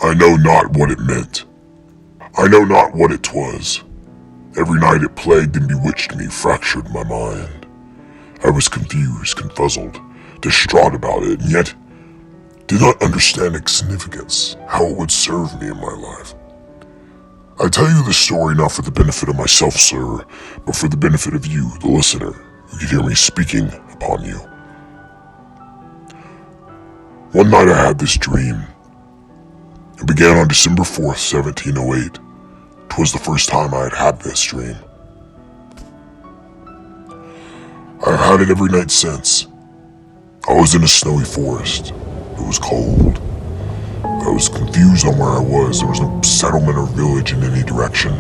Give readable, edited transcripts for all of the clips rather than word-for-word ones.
I know not what it meant. I know not what it was. Every night it plagued and bewitched me, fractured my mind. I was confused, confuzzled, distraught about it, and yet did not understand its significance, how it would serve me in my life. I tell you this story not for the benefit of myself, sir, but for the benefit of you, the listener, who could hear me speaking upon you. One night I had this dream. It began on December 4th, 1708. 'Twas the first time I had had this dream. I have had it every night since. I was in a snowy forest. It was cold. I was confused on where I was. There was no settlement or village in any direction.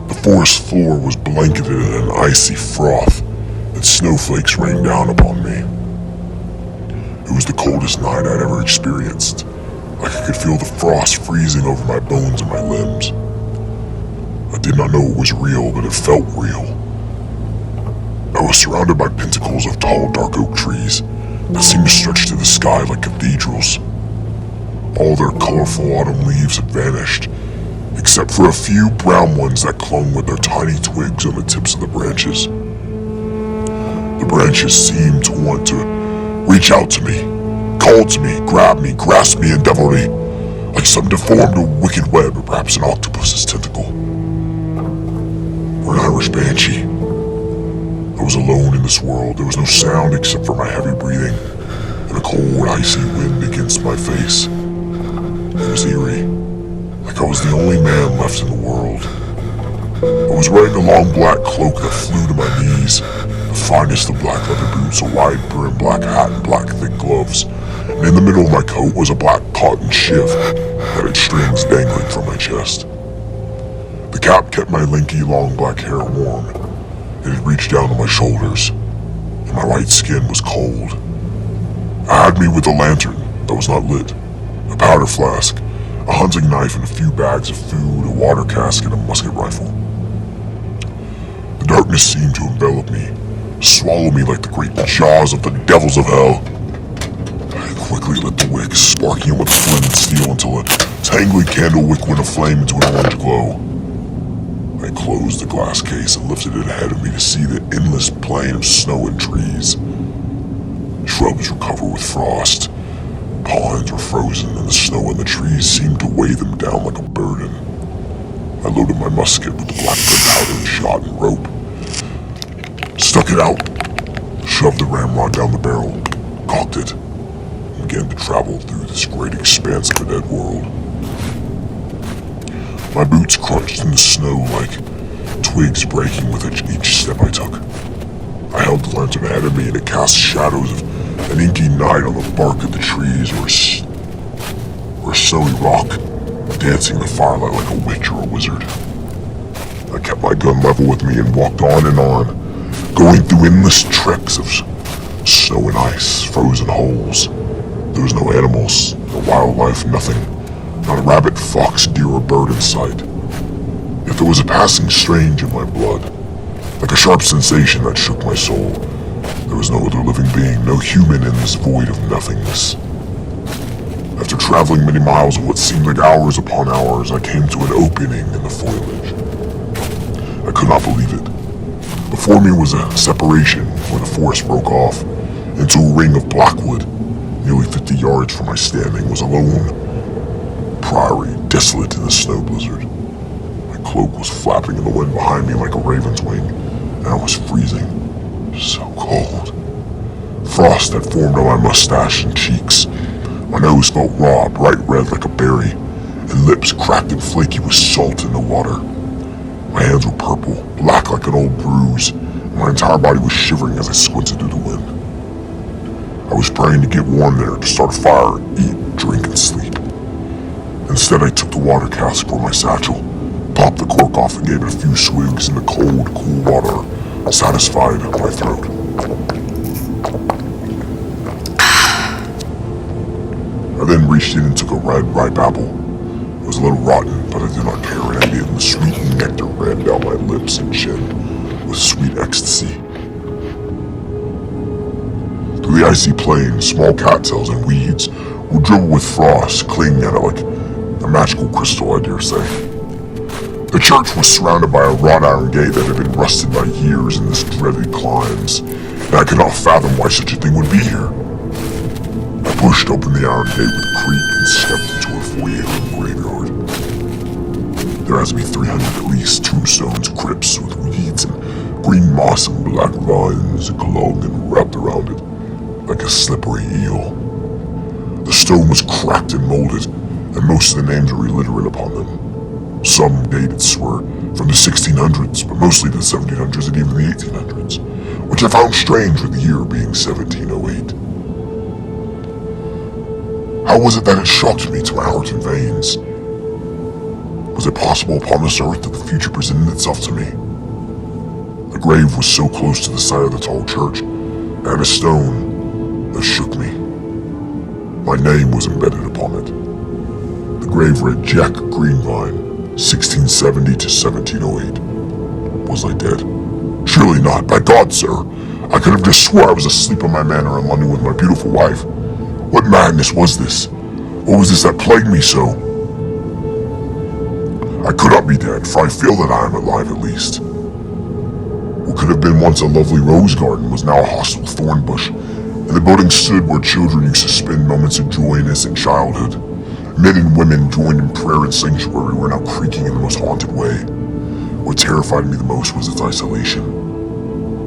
The forest floor was blanketed in an icy froth, and snowflakes rained down upon me. It was the coldest night I'd ever experienced. Like I could feel the frost freezing over my bones and my limbs. I did not know it was real, but it felt real. I was surrounded by pinnacles of tall, dark oak trees that seemed to stretch to the sky like cathedrals. All their colorful autumn leaves had vanished, except for a few brown ones that clung with their tiny twigs on the tips of the branches. The branches seemed to want to reach out to me, call to me, grasp me, endeavor me, like some deformed or wicked web, or perhaps an octopus's tentacle. Or an Irish banshee. I was alone in this world. There was no sound except for my heavy breathing and a cold, icy wind against my face. It was eerie, like I was the only man left in the world. I was wearing a long black cloak that flew to my knees, the finest of black leather boots, a wide-brimmed black hat, and black thick gloves. And in the middle of my coat was a black cotton shiv that had strings dangling from my chest. The cap kept my lanky, long black hair warm. It had reached down to my shoulders, and my white skin was cold. I had me with a lantern that was not lit, a powder flask, a hunting knife, and a few bags of food, a water cask, and a musket rifle. The darkness seemed to envelop me, swallow me like the great jaws of the devils of hell. I quickly lit the wick, sparking it with flint and steel until a tangly candle wick went aflame into an orange glow. I closed the glass case and lifted it ahead of me to see the endless plain of snow and trees. Shrubs were covered with frost. Ponds were frozen, and the snow in the trees seemed to weigh them down like a burden. I loaded my musket with the black gunpowder and shot and rope. Stuck it out, shoved the ramrod down the barrel, cocked it, and began to travel through this great expanse of a dead world. My boots crunched in the snow like twigs breaking with each step I took. I held the lantern ahead of me, and it cast shadows of an inky night on the bark of the trees or a snowy rock, dancing in the firelight like a witch or a wizard. I kept my gun level with me and walked on, going through endless treks of snow and ice, frozen holes. There was no animals, no wildlife, nothing. Not a rabbit, fox, deer, or bird in sight. Yet there was a passing strange in my blood, like a sharp sensation that shook my soul. There was no other living being, no human in this void of nothingness. After traveling many miles of what seemed like hours upon hours, I came to an opening in the foliage. I could not believe it. Before me was a separation where the forest broke off into a ring of blackwood. Nearly 50 yards from my standing was a lone prairie, desolate in the snow blizzard. My cloak was flapping in the wind behind me like a raven's wing, and I was freezing. So cold. Frost had formed on my mustache and cheeks. My nose felt raw, bright red like a berry, and lips cracked and flaky with salt in the water. My hands were purple, black like an old bruise, and my entire body was shivering as I squinted through the wind. I was praying to get warm there, to start a fire, eat, drink, and sleep. Instead, I took the water cask from my satchel, popped the cork off, and gave it a few swigs in the cold, cool water, satisfied my throat. I then reached in and took a red, ripe apple. It was a little rotten, but I did not care, and I gave the sweet nectar ran down my lips and chin with sweet ecstasy. Through the icy plain, small cattails and weeds would dribble with frost, clinging at it like a magical crystal, I dare say. The church was surrounded by a wrought iron gate that had been rusted by years in this dreaded climes, and I could not fathom why such a thing would be here. I pushed open the iron gate with a creak and stepped into a foyer graveyard. There has to be 300 at least tombstones, crypts with weeds and green moss and black vines clung and wrapped around it like a slippery eel. The stone was cracked and molded, and most of the names were illiterate upon them. Some dates were from the 1600s, but mostly the 1700s and even the 1800s, which I found strange with the year being 1708. How was it that it shocked me to my heart and veins? Was it possible upon this earth that the future presented itself to me? The grave was so close to the side of the tall church, and a stone that shook me. My name was embedded upon it. The grave read Jack Greenvine, 1670 to 1708. Was I dead? Surely not. By God, sir. I could have just swore I was asleep on my manor in London with my beautiful wife. What madness was this? What was this that plagued me so? I could not be dead, for I feel that I am alive at least. What could have been once a lovely rose garden was now a hostile thorn bush, and the building stood where children used to spend moments of joy in innocent childhood. Men and women joined in prayer and sanctuary were now creaking in the most haunted way. What terrified me the most was its isolation.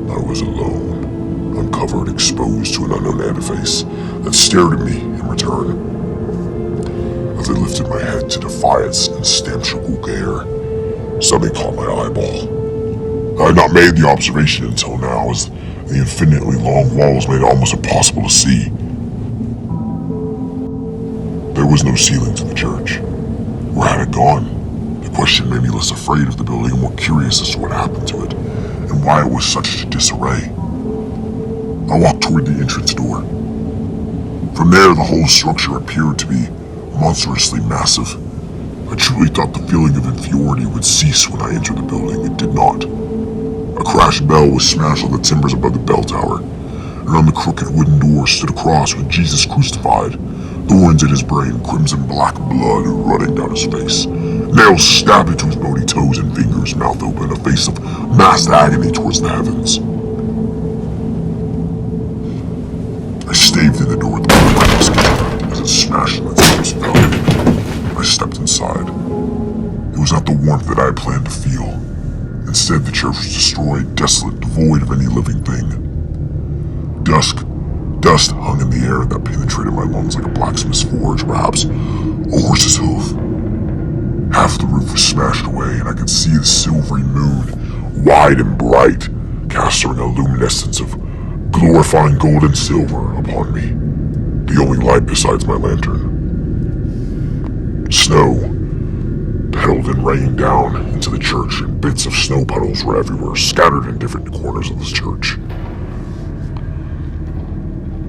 I was alone, uncovered, exposed to an unknown edifice that stared at me in return. As I lifted my head to defy its insatiable glare, something caught my eyeball. I had not made the observation until now, as the infinitely long walls made it almost impossible to see. There was no ceiling to the church. Where had it gone? The question made me less afraid of the building and more curious as to what happened to it, and why it was such disarray. I walked toward the entrance door. From there, the whole structure appeared to be monstrously massive. I truly thought the feeling of inferiority would cease when I entered the building. It did not. A crashed bell was smashed on the timbers above the bell tower, and on the crooked wooden door stood a cross with Jesus crucified, thorns in his brain, crimson black blood running down his face, nails stabbed into his bony toes and fingers, mouth open, a face of massed agony towards the heavens. I staved in the door with the butt of my musket as it smashed on the timbers fell. I stepped inside. It was not the warmth that I had planned to feel. Instead, the church was destroyed, desolate, devoid of any living thing. Dust hung in the air that penetrated my lungs like a blacksmith's forge, perhaps a horse's hoof. Half the roof was smashed away, and I could see the silvery moon, wide and bright, casting a luminescence of glorifying gold and silver upon me, the only light besides my lantern. Snow pedaled and rained down into the church, and bits of snow puddles were everywhere, scattered in different corners of this church.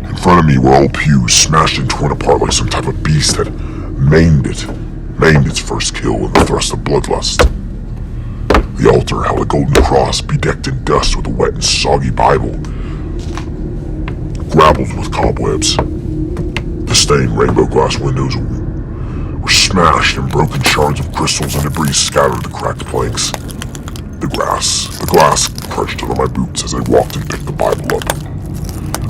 In front of me were old pews, smashed and torn apart like some type of beast had maimed its first kill in the thrust of bloodlust. The altar held a golden cross bedecked in dust with a wet and soggy Bible, grappled with cobwebs. The stained rainbow glass windows were smashed, and broken shards of crystals and debris scattered the cracked planks. The glass crunched under my boots as I walked and picked the Bible up.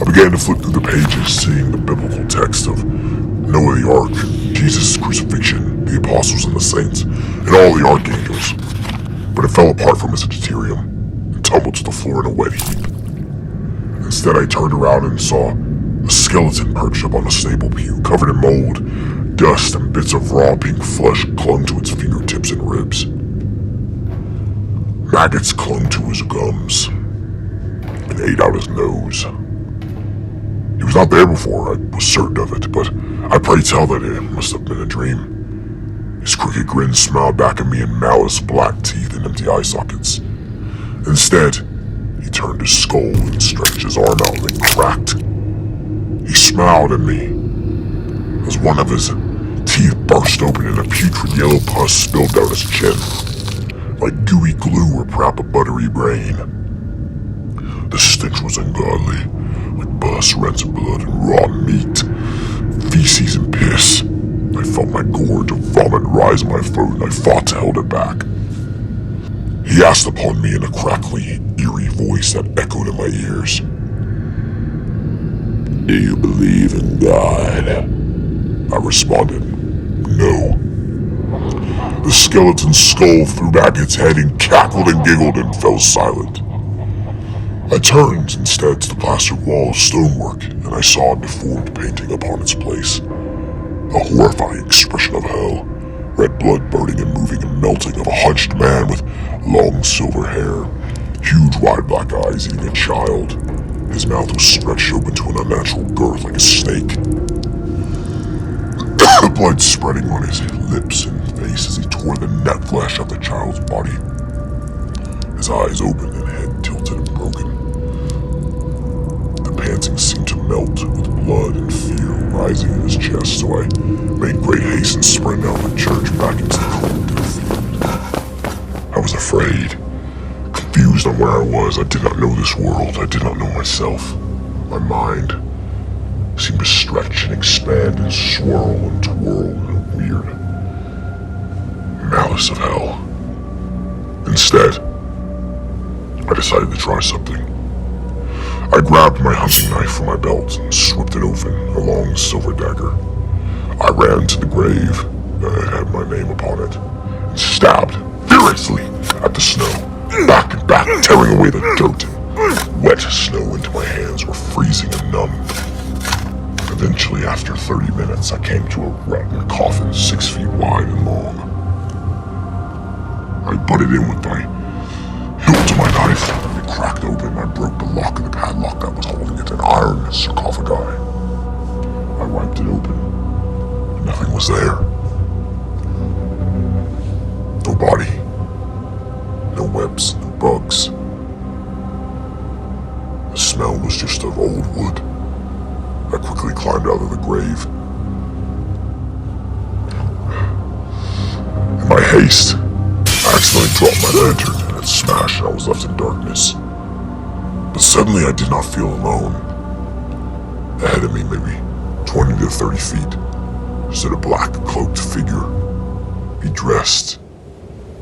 I began to flip through the pages, seeing the biblical text of Noah the Ark, Jesus' crucifixion, the apostles and the saints, and all the archangels. But it fell apart from its deuterium and tumbled to the floor in a wet heap. Instead, I turned around and saw a skeleton perched up on a stable pew, covered in mold, dust, and bits of raw pink flesh clung to its fingertips and ribs. Maggots clung to his gums and ate out his nose. He was not there before, I was certain of it, but I pray tell that it must have been a dream. His crooked grin smiled back at me in malice, black teeth and empty eye sockets. Instead, he turned his skull and stretched his arm out and cracked. He smiled at me as one of his teeth burst open and a putrid yellow pus spilled down his chin, like gooey glue or perhaps a buttery brain. The stench was ungodly, like pus, rancid blood, and raw meat, feces and phone and I fought to hold it back. He asked upon me in a crackly, eerie voice that echoed in my ears. Do you believe in God? I responded, no. The skeleton skull threw back its head and cackled and giggled and fell silent. I turned instead to the plastered wall of stonework, and I saw a deformed painting upon its place. A horrifying expression of hell, red blood burning and moving and melting of a hunched man with long silver hair, huge wide black eyes eating a child. His mouth was stretched open to an unnatural girth like a snake. Blood spreading on his lips and face as he tore the net flesh off the child's body. His eyes opened and head tilted and broken. The panting seemed to melt with blood and fear rising in his chest, so I made great haste and sprang out of the church back into the cold dead field. I was afraid, confused on where I was. I did not know this world. I did not know myself. My mind seemed to stretch and expand and swirl and twirl in a weird malice of hell. Instead, I decided to try something. I grabbed my hunting knife from my belt and swept it open, a long silver dagger. I ran to the grave that had my name upon it and stabbed furiously at the snow, back and back, tearing away the dirt and wet snow into my hands were freezing and numb. Eventually, after 30 minutes, I came to a rotten coffin 6 feet wide and long. I butted in with my hilt to my knife, and it cracked open. I broke the lock of the padlock that was holding it, an iron sarcophagi. I wiped it open, and nothing was there. No body, no webs, no bugs. The smell was just of old wood. I quickly climbed out of the grave. In my haste, I accidentally dropped my lantern and it smashed and I was left in darkness. But suddenly I did not feel alone. Ahead of me, maybe 20 to 30 feet, stood a black cloaked figure, be dressed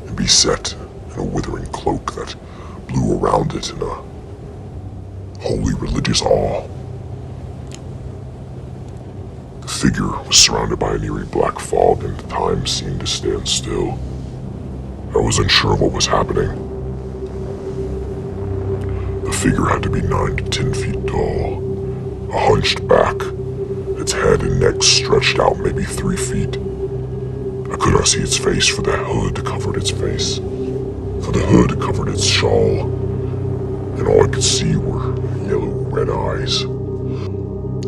and be set in a withering cloak that blew around it in a holy religious awe. The figure was surrounded by an eerie black fog and time seemed to stand still. I was unsure of what was happening. The figure had to be 9 to 10 feet tall, a hunched back, its head and neck stretched out maybe 3 feet. I could not see its face for the hood covered its face, for the hood covered its shawl, and all I could see were yellow red eyes.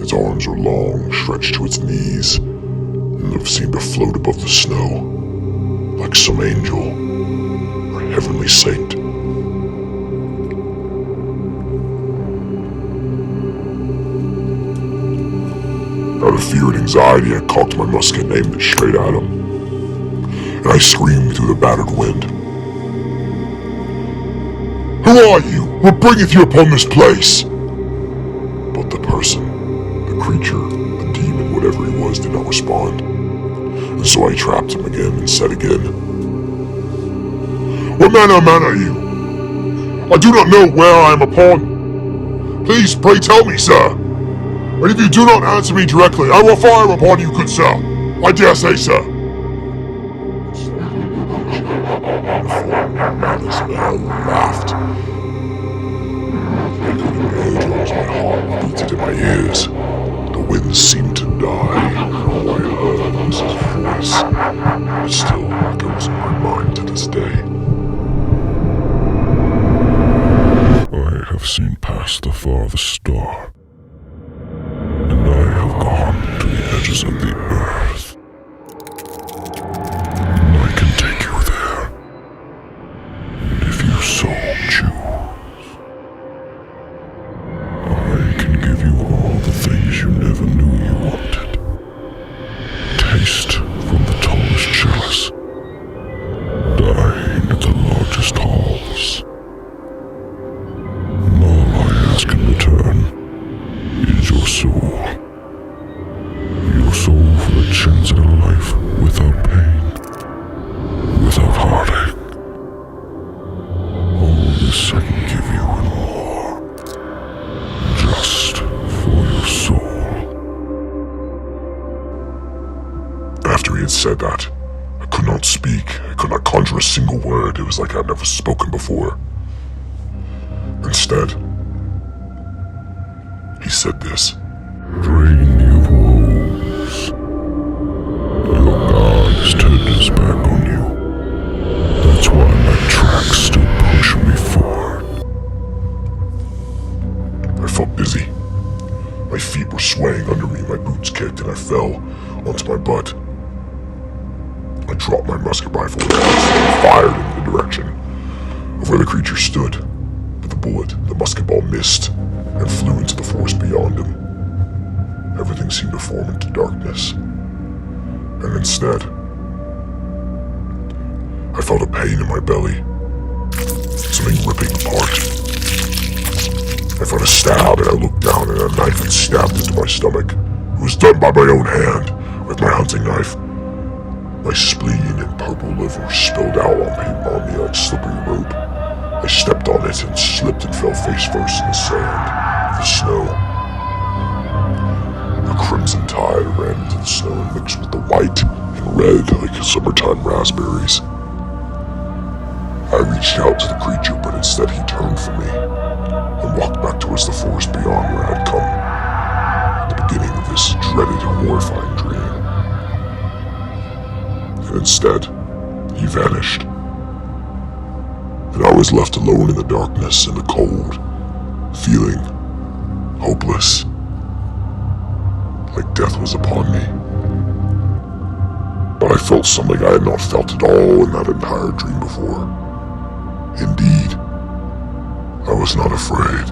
Its arms were long, stretched to its knees, and it seemed to float above the snow, like some angel or heavenly saint. Out of fear and anxiety, I cocked my musket and aimed it straight at him, and I screamed through the battered wind. Who are you? What bringeth you upon this place? But the person, the creature, the demon, whatever he was, did not respond. And so I trapped him again and said again, What manner of man are you? I do not know where I am upon. Please, pray tell me, sir. And if you do not answer me directly, I will fire upon you, good sir. I dare say, sir. Malice Bell laughed. Eardrums, my heart beated in my ears. The wind seemed to die, and all I heard was his voice, which still echoes in my mind to this day. I have seen past the farthest star, and I have gone to the edges of the earth. And I can take you there, and if you so choose, I can give you all the things you never knew you wanted. Taste from the tallest chalice, dine at the largest halls. And all I ask in return is your soul. Your soul for a chance at a life without pain. after he had said that, I could not speak. I could not conjure a single word. It was like I had never spoken before. Instead, he said this. Drain you of woes. Your God has turned his back on you. That's why my tracks still push me forward. I felt dizzy. My feet were swaying under me, my boots kicked, and I fell onto my butt. I dropped my musket rifle and fired in the direction of where the creature stood, but the bullet, the musket ball, missed and flew into the forest beyond him. Everything seemed to form into darkness, and instead, I felt a pain in my belly, something ripping apart. I felt a stab, and I looked down, and a knife had stabbed into my stomach. It was done by my own hand, with my hunting knife. My spleen and purple liver spilled out on me like slippery rope. I stepped on it and slipped and fell face first in the sand, the snow. The crimson tide ran into the snow and mixed with the white and red like summertime raspberries. I reached out to the creature, but instead he turned from me and walked back towards the forest beyond where I had come, the beginning of this dreaded, horrifying dream. And instead, he vanished. And I was left alone in the darkness and the cold, feeling hopeless, like death was upon me. But I felt something I had not felt at all in that entire dream before. Indeed, I was not afraid.